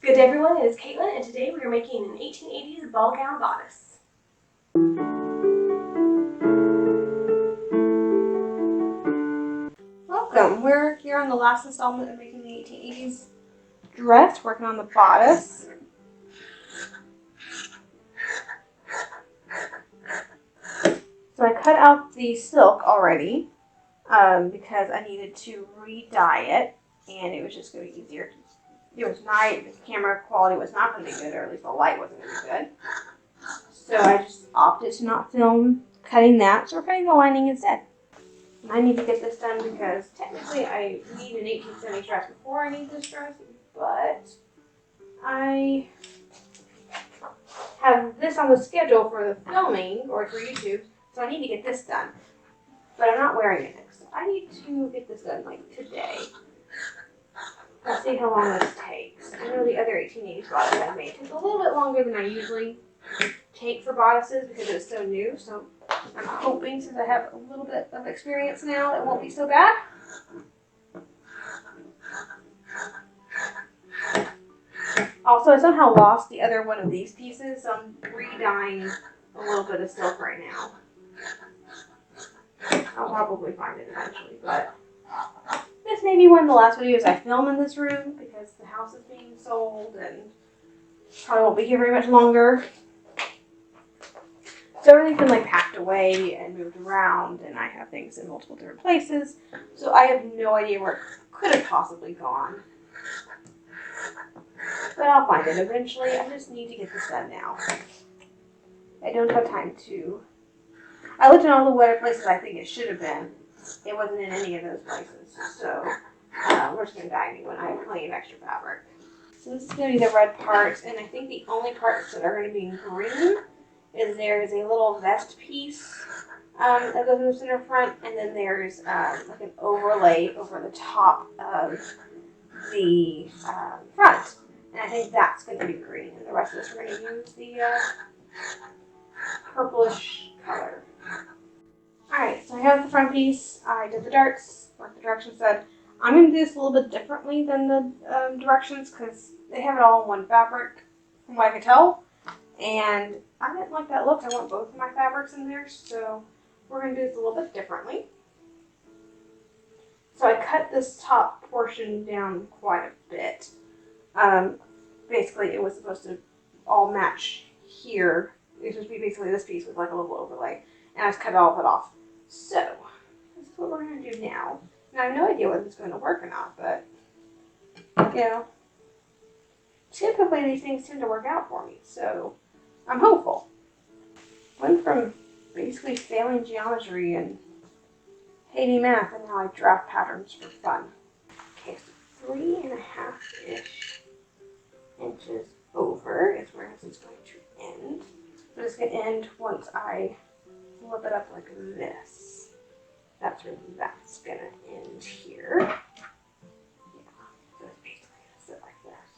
Good day everyone, it is Caitlin and today we are making an 1880s ball gown bodice. Welcome, we're here on the last installment of making the 1880s dress, working on the bodice. So I cut out the silk already because I needed to re-dye it and it was just going to be easier. It was night, the camera quality was not going to be good, or at least the light wasn't going to be good. So I just opted to not film cutting that, so we're cutting the lining instead. And I need to get this done because technically I need an 1870s dress before I need this dress, but I have this on the schedule for the filming, or for YouTube, so I need to get this done. But I'm not wearing it next, so I need to get this done like today. Let's see how long this takes. I know the other 1880s bodice I made took a little bit longer than I usually take for bodices because it was so new. So I'm hoping, since I have a little bit of experience now, it won't be so bad. Also, I somehow lost the other one of these pieces, so I'm re-dyeing a little bit of silk right now. I'll probably find it eventually, but this may be one of the last videos I film in this room because the house is being sold and probably won't be here very much longer. So everything's been like packed away and moved around, and I have things in multiple different places. So I have no idea where it could have possibly gone. But I'll find it eventually. I just need to get this done now. I don't have time to. I looked in all the wetter places I think it should have been. It wasn't in any of those places. So we're just going to dye a new one. I have plenty of extra fabric. So this is going to be the red part, and I think the only parts that are going to be in green is there is a little vest piece that goes in the center front, and then there's like an overlay over the top of the front. And I think that's going to be green, and the rest of this we're going to use the purplish color. Alright, so I have the front piece. I did the darts, like the directions said. I'm going to do this a little bit differently than the directions because they have it all in one fabric, from what I could tell. And I didn't like that look. I want both of my fabrics in there, so we're going to do this a little bit differently. So I cut this top portion down quite a bit. Basically, it was supposed to all match here. It was supposed to be basically this piece with like a little overlay, and I just cut all of it off. So this is what we're going to do now. And I have no idea whether it's going to work or not, but you know, typically these things tend to work out for me, so I'm hopeful. Went from basically failing geometry and hating math, and now I draft patterns for fun. Okay, so 3.5-ish inches over is where this is going to end. So it's going to end once I flip it up like this. That's where that's going to end here. Yeah, so it's basically going to sit like this.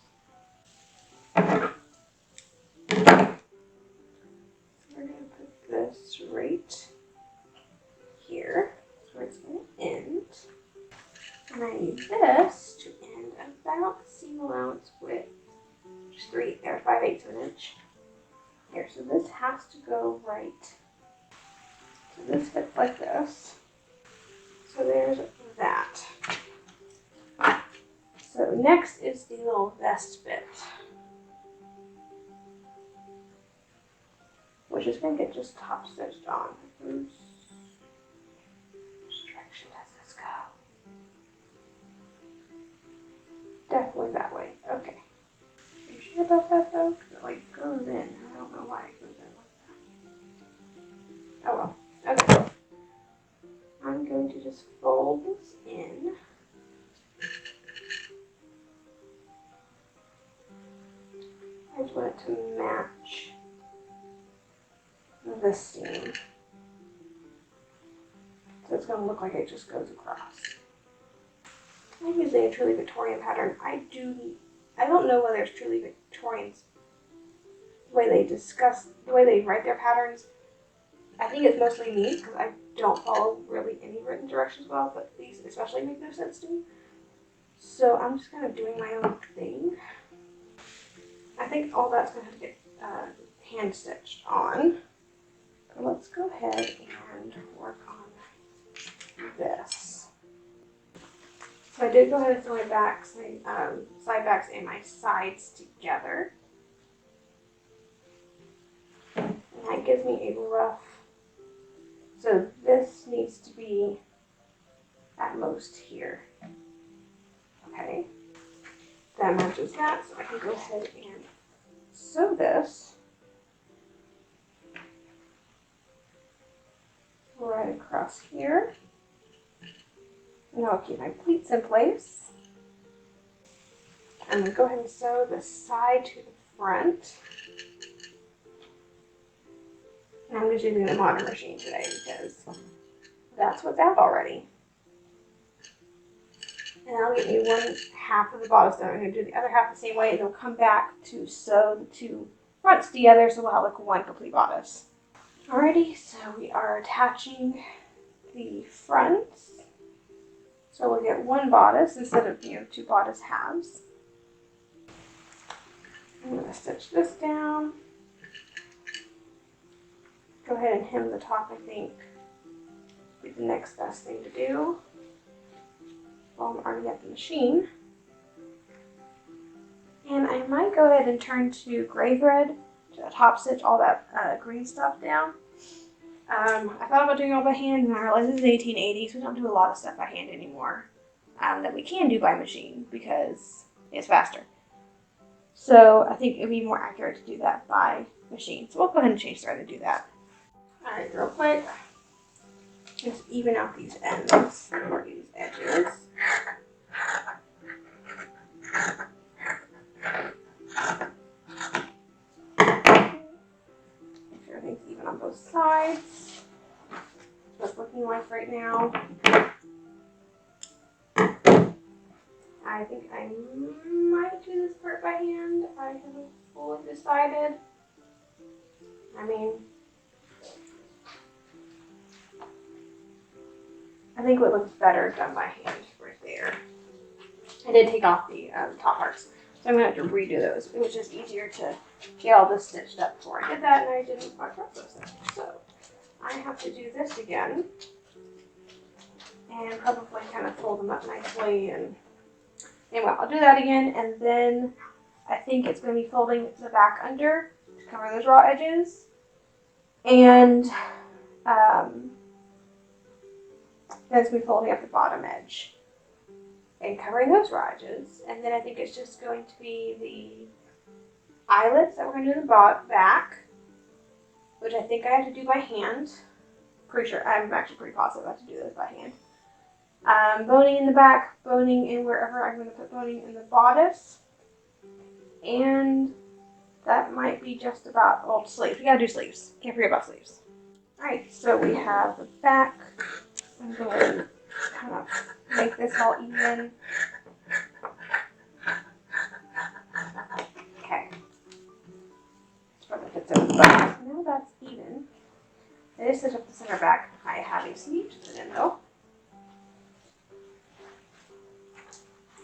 So we're going to put this right here. That's where it's going to end. And I need this to end about the seam allowance width. Just 5/8 of an inch. Here, so this has to go right. So this fits like this. So there's that. So next is the little vest bit, which is going to get just top stitched on. Which direction does this go? Definitely that way. Okay. Are you sure about that though? Because it like goes in. I don't know why it goes in like that. Oh well. Okay. I'm going to just fold this in. I just want it to match the seam. So it's going to look like it just goes across. I'm using a Truly Victorian pattern. I don't know whether it's Truly Victorian's the way they write their patterns. I think it's mostly me because I don't follow really any written directions well, but these especially make no sense to me. So I'm just kind of doing my own thing. think all that's going to have to get hand stitched on. So let's go ahead and work on this. So I did go ahead and sew my backs, my side backs and my sides together. And that gives me a rough, so this needs to be at most here. Okay, that matches that, so I can go ahead and sew this right across here. And I'll keep my pleats in place. I'm going to go ahead and sew the side to the front. And I'm just using the modern machine today because that's what's out already. And I'll get you one half of the bodice done. I'm going to do the other half the same way, and then we'll come back to sew the two fronts together so we'll have like one complete bodice. Alrighty, so we are attaching the fronts. So we'll get one bodice instead of, two bodice halves. I'm going to stitch this down. Go ahead and hem the top, I think, would be the next best thing to do. While I'm already at the machine. And I might go ahead and turn to gray thread to top stitch all that green stuff down. I thought about doing it all by hand, and I realized this is 1880, so we don't do a lot of stuff by hand anymore that we can do by machine because it's faster. So I think it would be more accurate to do that by machine. So we'll go ahead and change thread and do that. Alright, real quick, just even out these ends or these edges. Make sure everything's even on both sides. That's what it's looking like right now. I think I might do this part by hand. I haven't fully decided. I mean, I think what looks better done by hand right there. I did take off the top parts, so I'm going to have to redo those. It was just easier to get all this stitched up before I did that, and I didn't quite process it. So I have to do this again, and probably kind of fold them up nicely. And anyway, I'll do that again, and then I think it's going to be folding the back under to cover those raw edges, and then it's going to be folding up the bottom edge and covering those raw edges. And then I think it's just going to be the eyelets that we're going to do in the back, which I think I have to do by hand. Pretty sure, I'm actually pretty positive I have to do this by hand. Boning in the back, boning in wherever I'm going to put boning in the bodice. And that might be just about all sleeves. We got to do sleeves. Can't forget about sleeves. Alright, so we have the back. I'm going to kind of make this all even. Okay. Now that's even. I just stitch up the center back. I have a sleeve to put in though.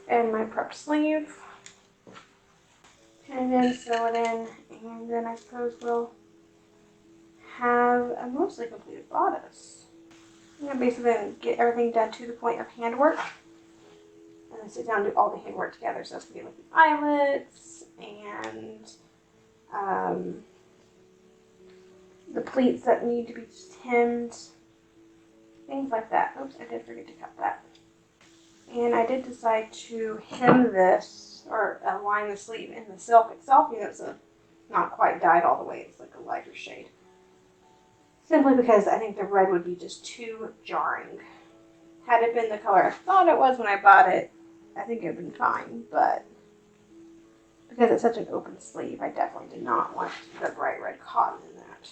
And my prep sleeve. And then sew it in. And then I suppose we'll have a mostly completed bodice. I'm going to basically get everything done to the point of handwork. And then sit down and do all the handwork together. So it's going to be like the eyelets and the pleats that need to be hemmed. Things like that. Oops, I did forget to cut that. And I did decide to hem this, or align the sleeve in the silk itself. It's not quite dyed all the way. It's like a lighter shade. Simply because I think the red would be just too jarring. Had it been the color I thought it was when I bought it, I think it would have been fine. But because it's such an open sleeve, I definitely did not want the bright red cotton in that.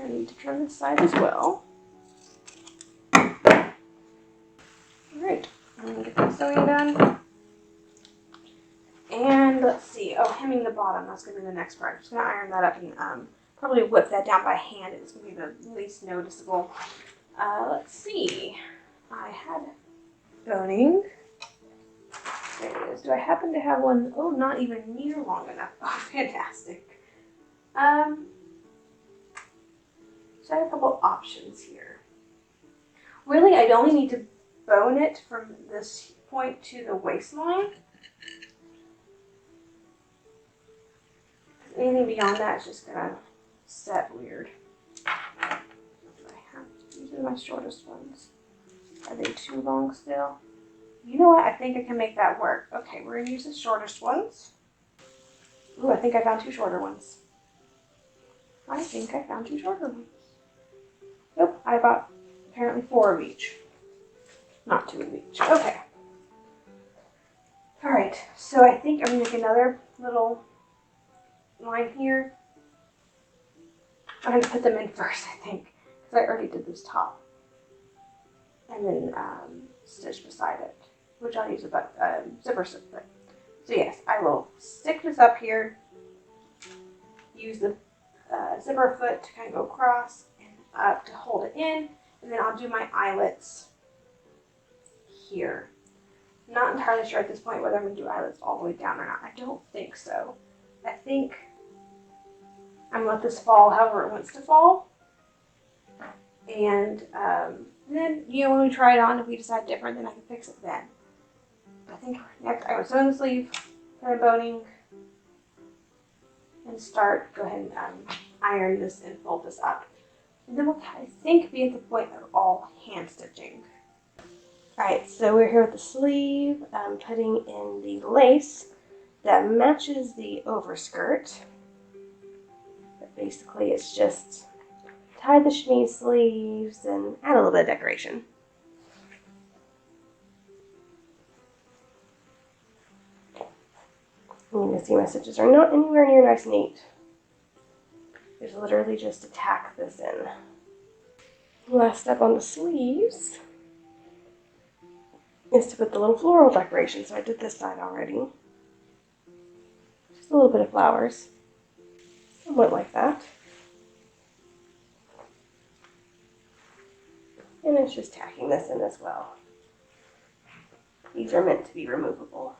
I need to trim this side as well. Alright, I'm going to get the sewing done. And let's see, hemming the bottom, that's going to be the next part. I'm just going to iron that up and probably whip that down by hand. It's going to be the least noticeable. Let's see, I had boning. There it is. Do I happen to have one? Oh, not even near long enough. Oh, fantastic. So I have a couple options here. Really, I only need to bone it from this point to the waistline. Anything beyond that is just gonna set weird. These are my shortest ones. Are they too long still? You know what? I think I can make that work. Okay, we're gonna use the shortest ones. Ooh, I think I found two shorter ones. I think I found two shorter ones. Nope, I bought apparently 4 of each. Not 2 of each. Okay. Alright, so I think I'm gonna make another little line here. I'm gonna put them in first, I think, because I already did this top. And then stitch beside it, which I'll use a zipper foot. So yes, I will stick this up here, use the zipper foot to kind of go across and up to hold it in, and then I'll do my eyelets here. Not entirely sure at this point whether I'm going to do eyelets all the way down or not. I don't think so. I think I'm going to let this fall however it wants to fall. And then, you know, when we try it on, if we decide different, then I can fix it then. I think next I would sew in the sleeve, start boning, and go ahead and iron this and fold this up. And then we'll, I think, be at the point of all hand stitching. Alright, so we're here with the sleeve. I'm putting in the lace that matches the overskirt. But basically it's just tie the chemise sleeves and add a little bit of decoration. You can see my stitches are not anywhere near nice and neat. There's literally just to tack this in. Last step on the sleeves is to put the little floral decoration. So I did this side already. Just a little bit of flowers. Somewhat like that. And it's just tacking this in as well. These are meant to be removable.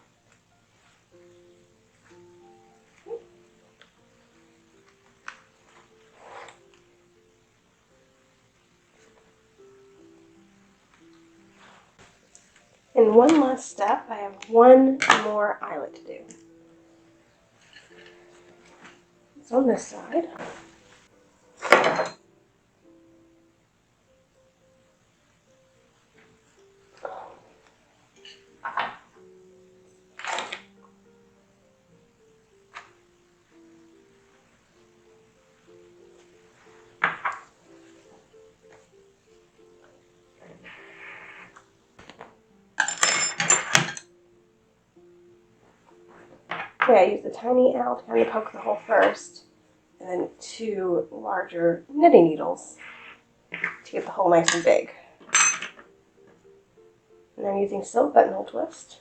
And one last step, I have one more eyelet to do. It's on this side. Okay, I used the tiny owl to kind of poke the hole first, and then 2 larger knitting needles to get the hole nice and big. And I'm using silk buttonhole twist.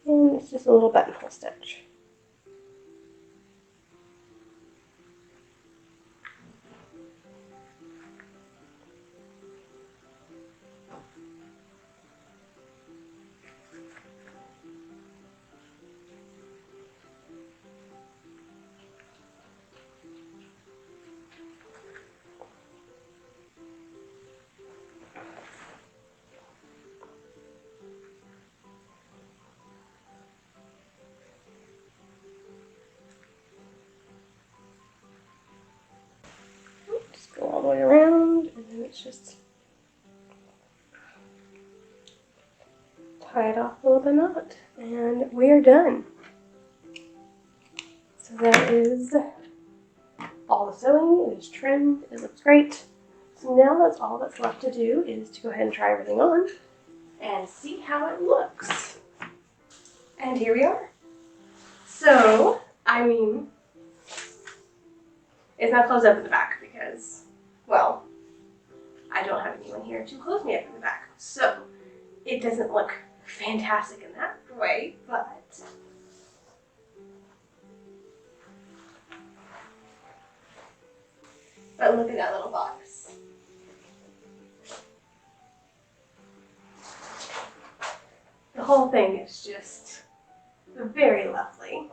And it's just a little buttonhole stitch. Go all the way around, and then it's just tie it off with a knot, and we are done. So that is all the sewing. It is trimmed. It looks great. So now that's all that's left to do is to go ahead and try everything on and see how it looks. And here we are. So, I mean, it's not closed up in the back because, well, I don't have anyone here to close me up in the back. So, it doesn't look fantastic in that way, but look at that little bodice. The whole thing is just very lovely.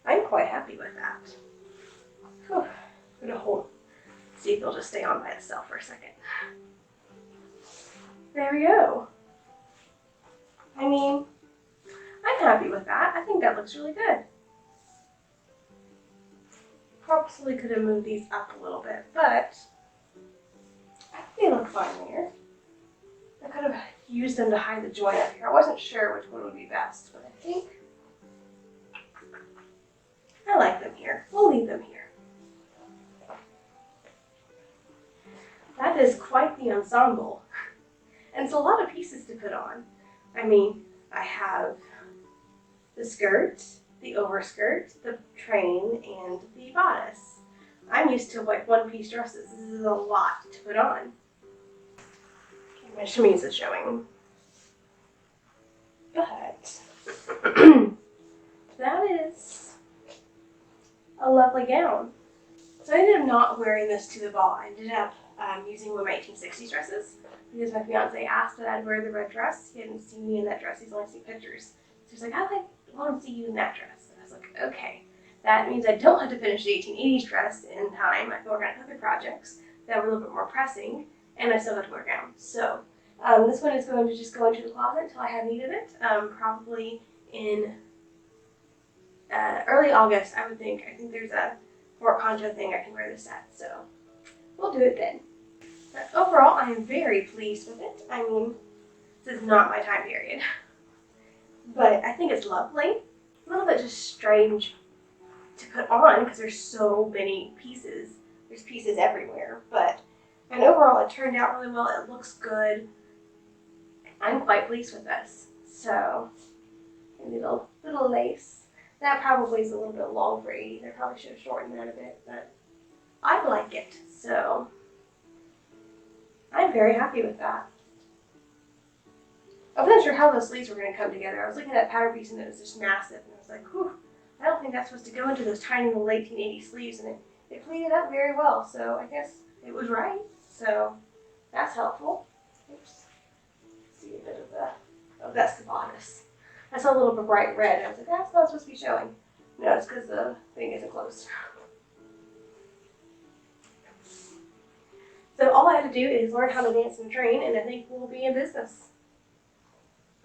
I'm quite happy with that. Whew. I'm gonna see if it'll just stay on by itself for a second. There we go. I mean, I'm happy with that. I think that looks really good. Probably could have moved these up a little bit, but they look fine there. I could have used them to hide the joint up here. I wasn't sure which one would be best, but I think I like them here. We'll leave them here. That is quite the ensemble. And it's a lot of pieces to put on. I mean, I have the skirt, the overskirt, the train, and the bodice. I'm used to like one-piece dresses. This is a lot to put on. My chemise is showing. But that is a lovely gown. So I ended up not wearing this to the ball. I ended up using one of my 1860s dresses because my fiance asked that I'd wear the red dress. He hadn't seen me in that dress. He's only seen pictures. So he's like, I want to see you in that dress. And I was like, okay. That means I don't have to finish the 1880s dress in time. I can work on other projects that were a little bit more pressing, and I still have to wear a gown. So this one is going to just go into the closet until I have need of it. Probably in early August, I would think. I think there's a Fort Concho thing I can wear this at, so we'll do it then. But overall, I am very pleased with it. I mean, this is not my time period, but I think it's lovely. A little bit just strange to put on because there's so many pieces. There's pieces everywhere, and overall it turned out really well. It looks good. I'm quite pleased with this. So, a little lace. That probably is a little bit long for 80s. I probably should have shortened that a bit, but I like it. So, I'm very happy with that. I wasn't sure how those sleeves were going to come together. I was looking at that pattern piece and it was just massive, and I was like, whew, I don't think that's supposed to go into those tiny little 1880s sleeves, and it pleated up very well, so I guess it was right. So that's helpful. Oops. See a bit of that's the bodice. I saw a little bit bright red, and I was like, that's not supposed to be showing. No, it's because the thing isn't closed. So all I had to do is learn how to dance and train, and I think we'll be in business.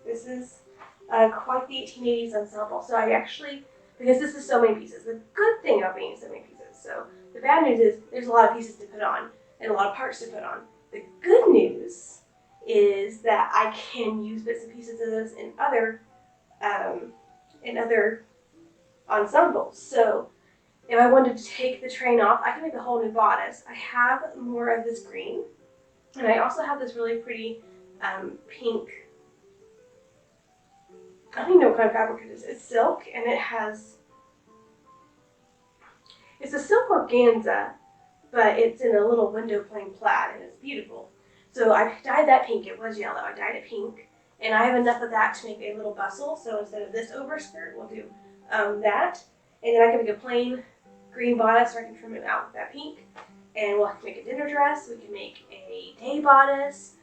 This is quite the 1880s ensemble. So I actually, because this is so many pieces, the good thing about being so many pieces, so the bad news is there's a lot of pieces to put on and a lot of parts to put on. The good news is that I can use bits and pieces of this in other ensembles. So if I wanted to take the train off, I can make a whole new bodice. I have more of this green, and I also have this really pretty pink, I don't even know what kind of fabric it is. It's silk, and it's a silk organza, but it's in a little window plain plaid, and it's beautiful. So I dyed that pink. It was yellow. I dyed it pink, and I have enough of that to make a little bustle. So instead of this overskirt, we'll do that, and then I can make a plain green bodice, or I can trim it out with that pink, and we'll make a dinner dress. We can make a day bodice.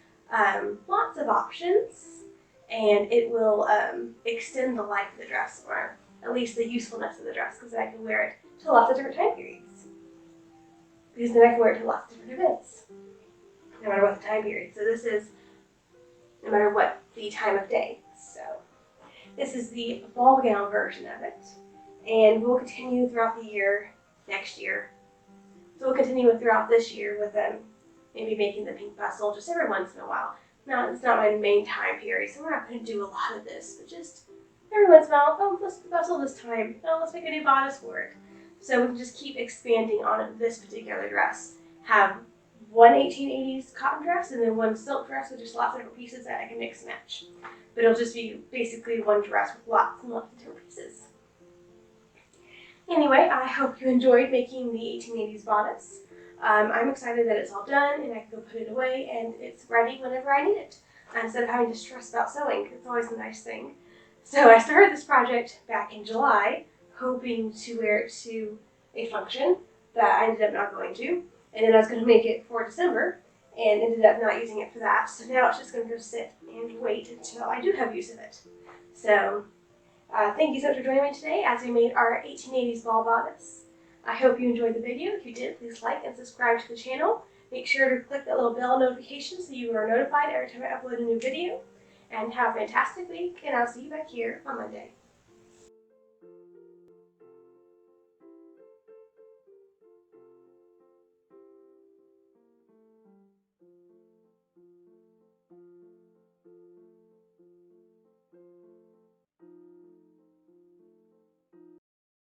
Lots of options. And it will extend the life of the dress, or at least the usefulness of the dress, because I can wear it to lots of different time periods. Because then I can wear it to lots of different events, no matter what the time period. So this is no matter what the time of day. So this is the ball gown version of it, and we'll continue throughout the year, next year. So we'll continue throughout this year with maybe making the pink bustle just every once in a while. Now, it's not my main time period, so we're not going to do a lot of this, but just every once in a while, oh, let's bustle this time. Oh, let's make a new bodice for it. So we can just keep expanding on this particular dress. Have one 1880s cotton dress and then one silk dress with just lots of different pieces that I can mix and match. But it'll just be basically one dress with lots and lots of different pieces. Anyway, I hope you enjoyed making the 1880s bodice. I'm excited that it's all done and I can go put it away and it's ready whenever I need it. Instead of having to stress about sewing, it's always a nice thing. So I started this project back in July, hoping to wear it to a function that I ended up not going to. And then I was going to make it for December. and ended up not using it for that. So now it's just going to go sit and wait until I do have use of it. So thank you so much for joining me today as we made our 1880s ball bodice. I hope you enjoyed the video. If you did, please like and subscribe to the channel. Make sure to click that little bell notification so you are notified every time I upload a new video. And have a fantastic week, and I'll see you back here on Monday.